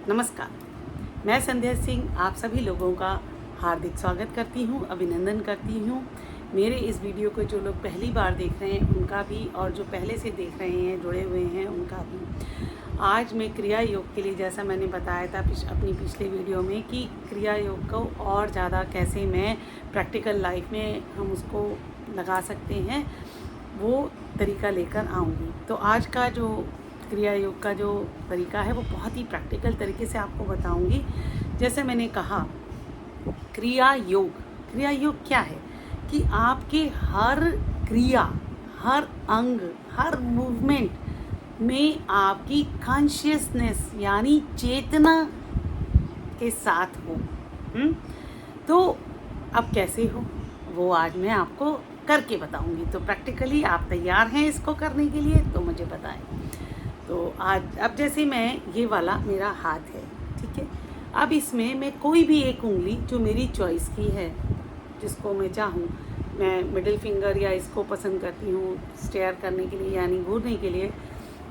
नमस्कार, मैं संध्या सिंह आप सभी लोगों का हार्दिक स्वागत करती हूँ, अभिनंदन करती हूँ। मेरे इस वीडियो को जो लोग पहली बार देख रहे हैं उनका भी, और जो पहले से देख रहे हैं, जुड़े हुए हैं, उनका भी। आज मैं क्रिया योग के लिए, जैसा मैंने बताया था अपनी पिछले वीडियो में, कि क्रिया योग को और ज़्यादा कैसे मैं प्रैक्टिकल लाइफ में हम उसको लगा सकते हैं, वो तरीका लेकर आऊँगी। तो आज का जो क्रिया योग का जो तरीका है वो बहुत ही प्रैक्टिकल तरीके से आपको बताऊंगी। जैसे मैंने कहा, क्रिया योग क्या है कि आपके हर क्रिया, हर अंग, हर मूवमेंट में आपकी कॉन्शियसनेस यानी चेतना के साथ हो। तो अब कैसे हो वो आज मैं आपको करके बताऊंगी। तो प्रैक्टिकली आप तैयार हैं इसको करने के लिए? तो मुझे बताएं। तो आज अब जैसे मैं, ये वाला मेरा हाथ है, ठीक है। अब इसमें मैं कोई भी एक उंगली जो मेरी चॉइस की है, जिसको मैं चाहूँ, मैं मिडिल फिंगर या इसको पसंद करती हूँ स्टेयर करने के लिए यानी घूरने के लिए।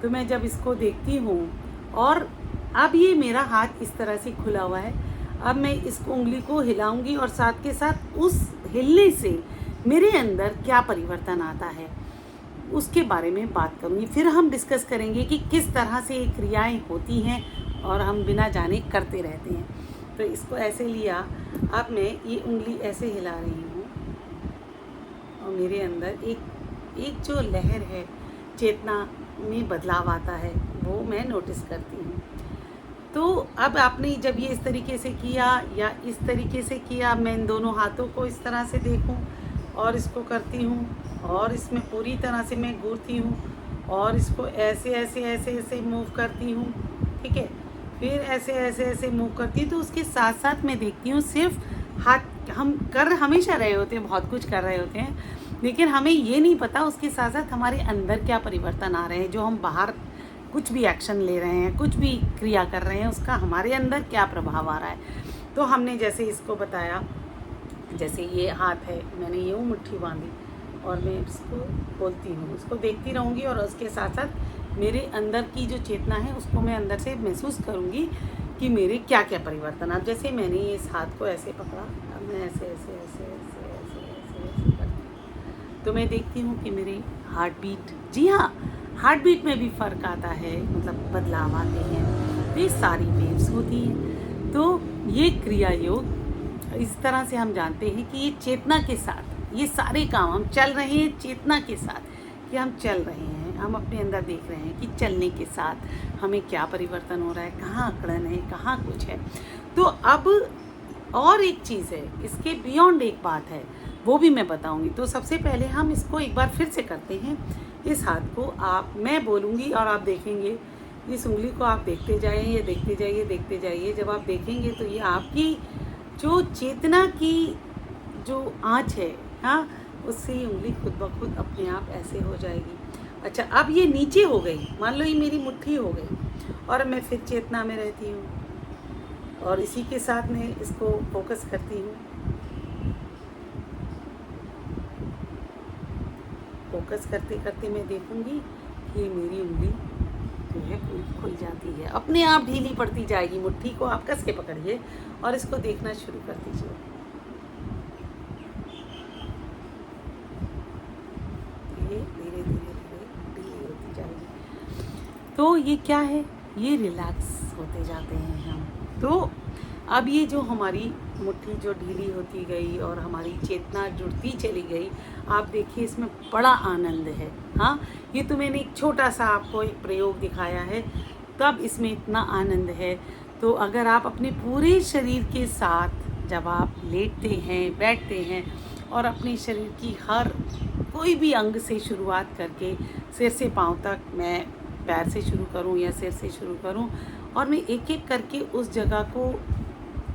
तो मैं जब इसको देखती हूँ, और अब ये मेरा हाथ इस तरह से खुला हुआ है, अब मैं इस उंगली को हिलाऊंगी और साथ के साथ उस हिलने से मेरे अंदर क्या परिवर्तन आता है उसके बारे में बात करूँगी। फिर हम डिस्कस करेंगे कि किस तरह से ये क्रियाएं होती हैं और हम बिना जाने करते रहते हैं। तो इसको ऐसे लिया, अब मैं ये उंगली ऐसे हिला रही हूँ और मेरे अंदर एक जो लहर है, चेतना में बदलाव आता है, वो मैं नोटिस करती हूँ। तो अब आपने जब ये इस तरीके से किया या इस तरीके से किया, मैं इन दोनों हाथों को इस तरह से देखूँ और इसको करती हूँ, और इसमें पूरी तरह से मैं घूरती हूँ और इसको ऐसे ऐसे ऐसे ऐसे मूव करती हूँ, ठीक है। फिर ऐसे ऐसे ऐसे मूव करती हूँ। तो उसके साथ साथ मैं देखती हूँ, सिर्फ हाथ हम कर हमेशा रहे होते हैं, बहुत कुछ कर रहे होते हैं, लेकिन हमें ये नहीं पता उसके साथ साथ हमारे अंदर क्या परिवर्तन आ रहे हैं। जो हम बाहर कुछ भी एक्शन ले रहे हैं, कुछ भी क्रिया कर रहे हैं, उसका हमारे अंदर क्या प्रभाव आ रहा है। तो हमने जैसे इसको बताया, जैसे ये हाथ है, मैंने यूँ मुट्ठी बांधी और मैं इसको बोलती हूँ, इसको देखती रहूँगी, और उसके साथ साथ मेरे अंदर की जो चेतना है उसको मैं अंदर से महसूस करूँगी कि मेरे क्या क्या परिवर्तन। अब जैसे मैंने इस हाथ को ऐसे पकड़ा, अब मैं ऐसे ऐसे ऐसे ऐसे ऐसे ऐसे ऐसे करती हूँ, तो मैं देखती हूँ कि मेरे हार्ट बीट, जी हाँ, हार्ट बीट में भी फ़र्क आता है, मतलब बदलाव आते हैं। तो ये सारी वेव्स होती हैं। तो ये क्रिया योग इस तरह से हम जानते हैं कि ये चेतना के साथ ये सारे काम हम चल रहे हैं, चेतना के साथ कि हम चल रहे हैं, हम अपने अंदर देख रहे हैं कि चलने के साथ हमें क्या परिवर्तन हो रहा है, कहाँ अकड़न है, कहाँ कुछ है। तो अब और एक चीज़ है, इसके बियॉन्ड एक बात है, वो भी मैं बताऊंगी। तो सबसे पहले हम इसको एक बार फिर से करते हैं। इस हाथ को मैं बोलूँगी और आप देखेंगे, इस उंगली को आप देखते जाइए, देखते जाइए, देखते जाइए। जब आप देखेंगे तो ये आपकी जो चेतना की जो आँच है, हाँ, उससे ये उंगली खुद ब खुद अपने आप ऐसे हो जाएगी। अच्छा, अब ये नीचे हो गई, मान लो ये मेरी मुट्ठी हो गई, और मैं फिर चेतना में रहती हूँ और इसी के साथ मैं इसको फोकस करती हूँ। फोकस करते करते मैं देखूँगी कि ये मेरी उंगली जो है खुल जाती है, अपने आप ढीली पड़ती जाएगी। मुट्ठी को आप कस के पकड़िए और इसको देखना शुरू कर दीजिए। ये धीरे धीरे धीरे ढीली होती जाएगी। तो ये क्या है, ये रिलैक्स होते जाते हैं हम। तो अब ये जो हमारी मुट्ठी जो ढीली होती गई और हमारी चेतना जुड़ती चली गई, आप देखिए इसमें बड़ा आनंद है। हाँ, ये तो मैंने एक छोटा सा आपको एक प्रयोग दिखाया है, तब इसमें इतना आनंद है। तो अगर आप अपने पूरे शरीर के साथ जब आप लेटते हैं, बैठते हैं, और अपने शरीर की हर कोई भी अंग से शुरुआत करके सिर से पाँव तक, मैं पैर से शुरू करूं या सिर से शुरू करूं, और मैं एक एक करके उस जगह को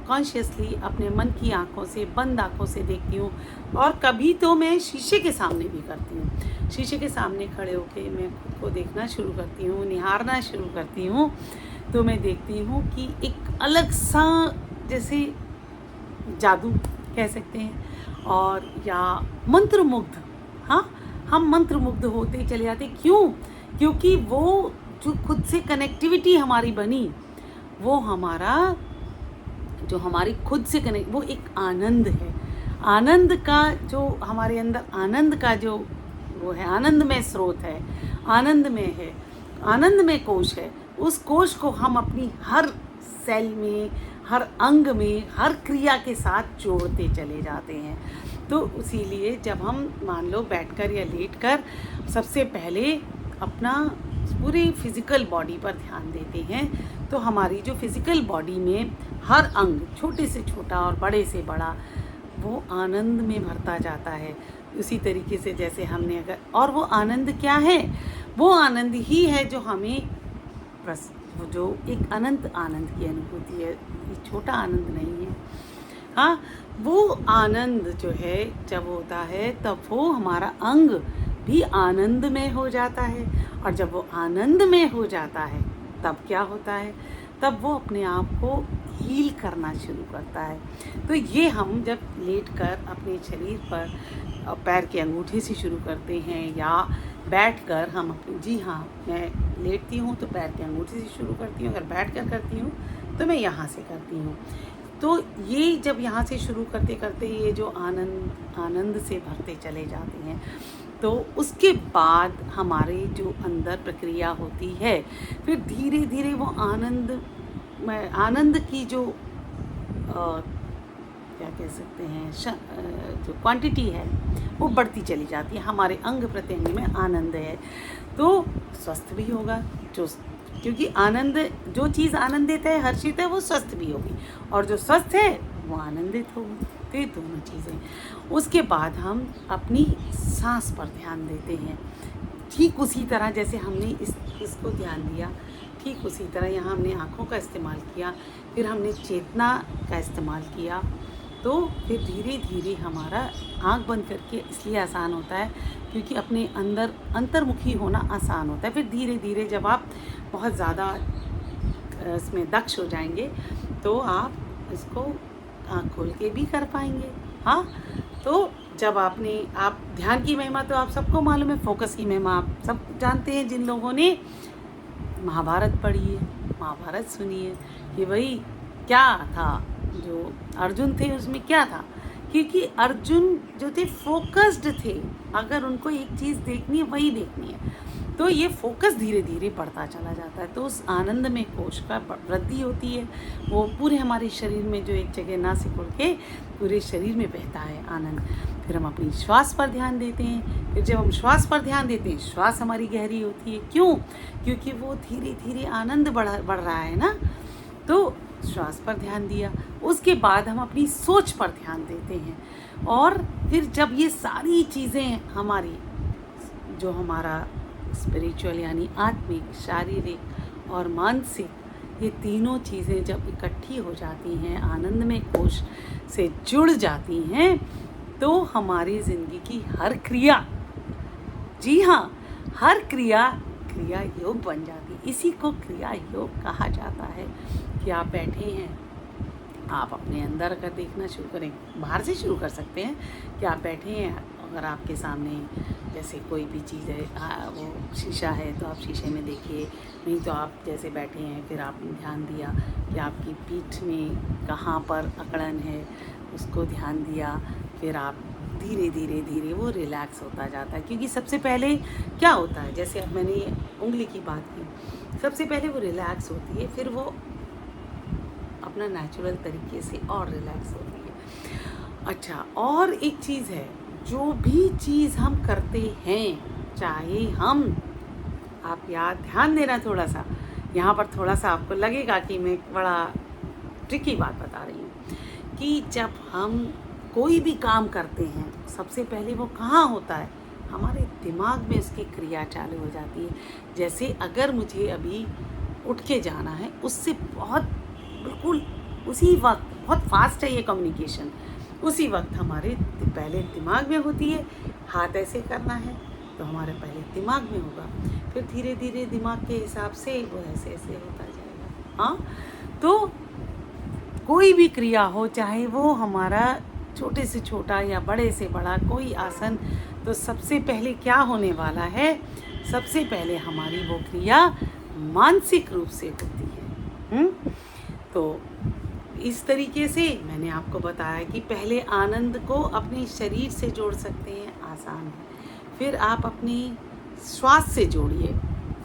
कॉन्शियसली अपने मन की आँखों से, बंद आँखों से देखती हूँ। और कभी तो मैं शीशे के सामने भी करती हूँ। शीशे के सामने खड़े होकर मैं खुद को देखना शुरू करती हूँ, निहारना शुरू करती हूँ। तो मैं देखती हूँ कि एक अलग सा, जैसे जादू कह सकते हैं, और या मंत्रमुग्ध, हाँ, हम मंत्रमुग्ध होते चले जाते। क्यों? क्योंकि वो जो खुद से कनेक्टिविटी हमारी बनी, वो हमारा जो हमारी खुद से कनेक्ट, वो एक आनंद है। आनंद का जो हमारे अंदर आनंद का जो वो है, आनंदमय स्रोत है, आनंदमय है, आनंदमय कोश है। उस कोश को हम अपनी हर सेल में, हर अंग में, हर क्रिया के साथ जोड़ते चले जाते हैं। तो इसीलिए जब हम मान लो बैठकर या लेटकर सबसे पहले अपना पूरी फिज़िकल बॉडी पर ध्यान देते हैं, तो हमारी जो फिज़िकल बॉडी में हर अंग, छोटे से छोटा और बड़े से बड़ा, वो आनंद में भरता जाता है। उसी तरीके से जैसे हमने अगर, और वो आनंद क्या है? वो आनंद ही है जो हमें जो एक अनंत आनंद की अनुभूति है, ये छोटा आनंद नहीं है। हाँ, वो आनंद जो है जब होता है तब वो हमारा अंग भी आनंद में हो जाता है, और जब वो आनंद में हो जाता है तब क्या होता है? तब वो अपने आप को हील करना शुरू करता है। तो ये हम जब लेटकर अपने शरीर पर पैर के अंगूठे से शुरू करते हैं, या बैठकर हम अपनी, जी हाँ, मैं लेटती हूँ तो पैर के अंगूठे से शुरू करती हूँ, अगर बैठकर करती हूँ तो मैं यहाँ से करती हूँ। तो ये जब यहाँ से शुरू करते करते ये जो आनंद से भरते चले जाते हैं, तो उसके बाद हमारे जो अंदर प्रक्रिया होती है, फिर धीरे धीरे वो आनंद की जो क्या कह सकते हैं, जो क्वांटिटी है वो बढ़ती चली जाती है। हमारे अंग प्रत्यंग में आनंद है तो स्वस्थ भी होगा, क्योंकि आनंद, जो चीज़ आनंद देता है, हर्षित है, वो स्वस्थ भी होगी, और जो स्वस्थ है वो आनंदित होगी। तो ये दोनों चीज़ें। उसके बाद हम अपनी सांस पर ध्यान देते हैं। ठीक उसी तरह जैसे हमने इसको ध्यान दिया, ठीक उसी तरह यहाँ हमने आँखों का इस्तेमाल किया, फिर हमने चेतना का इस्तेमाल किया, तो फिर धीरे धीरे हमारा आँख बंद करके इसलिए आसान होता है क्योंकि अपने अंदर अंतर्मुखी होना आसान होता है। फिर धीरे धीरे जब आप बहुत ज़्यादा इसमें दक्ष हो जाएंगे तो आप इसको आँख खोल के भी कर पाएंगे। हाँ, तो जब आप ध्यान की महिमा तो आप सबको मालूम है, फोकस की महिमा आप सब जानते हैं। जिन लोगों ने महाभारत पढ़ी है, महाभारत सुनी है, कि भाई क्या था, जो अर्जुन थे उसमें क्या था, क्योंकि अर्जुन जो थे फोकस्ड थे, अगर उनको एक चीज़ देखनी है वही देखनी है, तो ये फोकस धीरे धीरे बढ़ता चला जाता है। तो उस आनंद में कोश का वृद्धि होती है, वो पूरे हमारे शरीर में जो एक जगह ना सिकुड़ के पूरे शरीर में बहता है आनंद। फिर हम अपनी श्वास पर ध्यान देते हैं। फिर जब हम श्वास पर ध्यान देते हैं, श्वास हमारी गहरी होती है। क्यों? क्योंकि वो धीरे धीरे आनंद बढ़ रहा है ना, तो श्वास पर ध्यान दिया। उसके बाद हम अपनी सोच पर ध्यान देते हैं, और फिर जब ये सारी चीज़ें हमारी, जो हमारा स्पिरिचुअल यानी आत्मिक, शारीरिक और मानसिक, ये तीनों चीज़ें जब इकट्ठी हो जाती हैं, आनंद में कोश से जुड़ जाती हैं, तो हमारी ज़िंदगी की हर क्रिया, जी हाँ, हर क्रिया योग बन जाती है। इसी को क्रिया योग कहा जाता है। कि आप बैठे हैं, आप अपने अंदर का देखना शुरू करें, बाहर से शुरू कर सकते हैं कि आप बैठे हैं, अगर आपके सामने जैसे कोई भी चीज़ है, वो शीशा है तो आप शीशे में देखिए, नहीं तो आप जैसे बैठे हैं फिर आपने ध्यान दिया कि आपकी पीठ में कहाँ पर अकड़न है, उसको ध्यान दिया, फिर आप धीरे धीरे धीरे वो रिलैक्स होता जाता है। क्योंकि सबसे पहले क्या होता है, जैसे अब मैंने ये उंगली की बात की, सबसे पहले वो रिलैक्स होती है, फिर वो अपना नेचुरल तरीके से और रिलैक्स होती है। अच्छा, और एक चीज़ है, जो भी चीज़ हम करते हैं, चाहे हम, आप याद ध्यान देना थोड़ा सा, यहाँ पर थोड़ा सा आपको लगेगा कि मैं बड़ा ट्रिकी बात बता रही हूँ, कि जब हम कोई भी काम करते हैं, सबसे पहले वो कहाँ होता है, हमारे दिमाग में उसकी क्रिया चालू हो जाती है। जैसे अगर मुझे अभी उठ के जाना है, उससे बहुत बिल्कुल उसी वक्त, बहुत फास्ट है ये कम्युनिकेशन, उसी वक्त हमारे पहले दिमाग में होती है। हाथ ऐसे करना है तो हमारे पहले दिमाग में होगा, फिर धीरे धीरे दिमाग के हिसाब से वो ऐसे ऐसे होता जाएगा। हाँ, तो कोई भी क्रिया हो, चाहे वो हमारा छोटे से छोटा या बड़े से बड़ा कोई आसन, तो सबसे पहले क्या होने वाला है, सबसे पहले हमारी वो क्रिया मानसिक रूप से होती है। तो इस तरीके से मैंने आपको बताया कि पहले आनंद को अपने शरीर से जोड़ सकते हैं, आसान है। फिर आप अपनी श्वास से जोड़िए,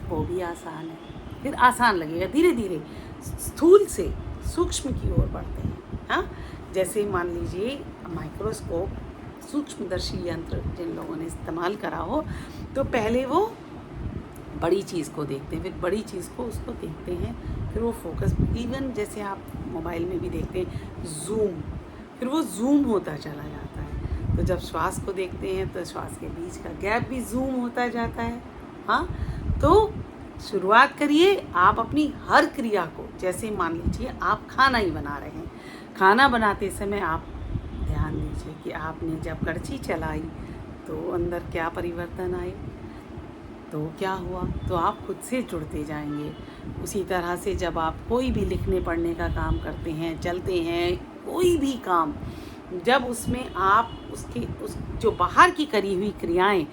वो भी आसान है। फिर आसान लगेगा, धीरे धीरे स्थूल से सूक्ष्म की ओर बढ़ते हैं। हाँ, जैसे मान लीजिए माइक्रोस्कोप, सूक्ष्मदर्शी यंत्र जिन लोगों ने इस्तेमाल करा हो, तो पहले वो बड़ी चीज़ को देखते हैं, फिर बड़ी चीज़ को उसको देखते हैं, फिर वो फोकस, इवन जैसे आप मोबाइल में भी देखते हैं जूम, फिर वो जूम होता चला जाता है। तो जब श्वास को देखते हैं तो श्वास के बीच का गैप भी जूम होता जाता है। हाँ, तो शुरुआत करिए आप अपनी हर क्रिया को, जैसे मान लीजिए आप खाना ही बना रहे हैं, खाना बनाते समय आप ध्यान दीजिए कि आपने जब कड़छी चलाई तो अंदर क्या परिवर्तन आए, तो क्या हुआ, तो आप खुद से जुड़ते जाएंगे। उसी तरह से जब आप कोई भी लिखने पढ़ने का काम करते हैं, चलते हैं, कोई भी काम, जब उसमें आप उस जो बाहर की करी हुई क्रियाएं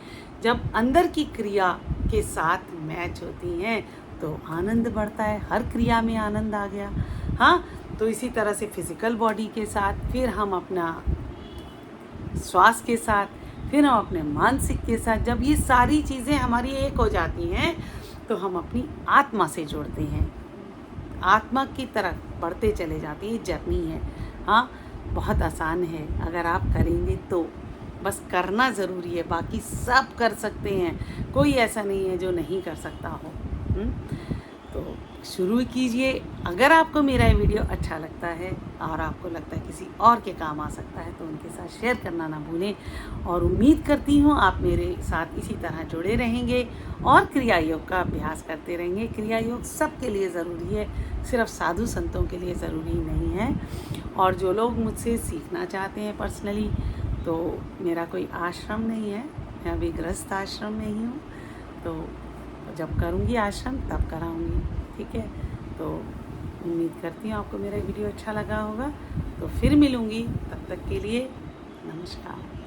जब अंदर की क्रिया के साथ मैच होती हैं तो आनंद बढ़ता है, हर क्रिया में आनंद आ गया। हाँ, तो इसी तरह से फिज़िकल बॉडी के साथ, फिर हम अपना श्वास के साथ, फिर हम अपने मानसिक के साथ, जब ये सारी चीज़ें हमारी एक हो जाती हैं तो हम अपनी आत्मा से जुड़ते हैं, आत्मा की तरफ बढ़ते चले जाते हैं। ये जर्नी है। हाँ, बहुत आसान है, अगर आप करेंगे तो, बस करना ज़रूरी है, बाकी सब कर सकते हैं, कोई ऐसा नहीं है जो नहीं कर सकता हो। तो शुरू कीजिए। अगर आपको मेरा ये वीडियो अच्छा लगता है और आपको लगता है किसी और के काम आ सकता है तो उनके साथ शेयर करना ना भूलें, और उम्मीद करती हूँ आप मेरे साथ इसी तरह जुड़े रहेंगे और क्रिया योग का अभ्यास करते रहेंगे। क्रिया योग सबके लिए ज़रूरी है, सिर्फ साधु संतों के लिए ज़रूरी नहीं है। और जो लोग मुझसे सीखना चाहते हैं पर्सनली, तो मेरा कोई आश्रम नहीं है, मैं अभी गृहस्थ आश्रम में ही हूँ, तो जब करूँगी आश्रम तब कराऊँगी। ठीक है, तो उम्मीद करती हूँ आपको मेरा वीडियो अच्छा लगा होगा। तो फिर मिलूँगी, तब तक के लिए नमस्कार।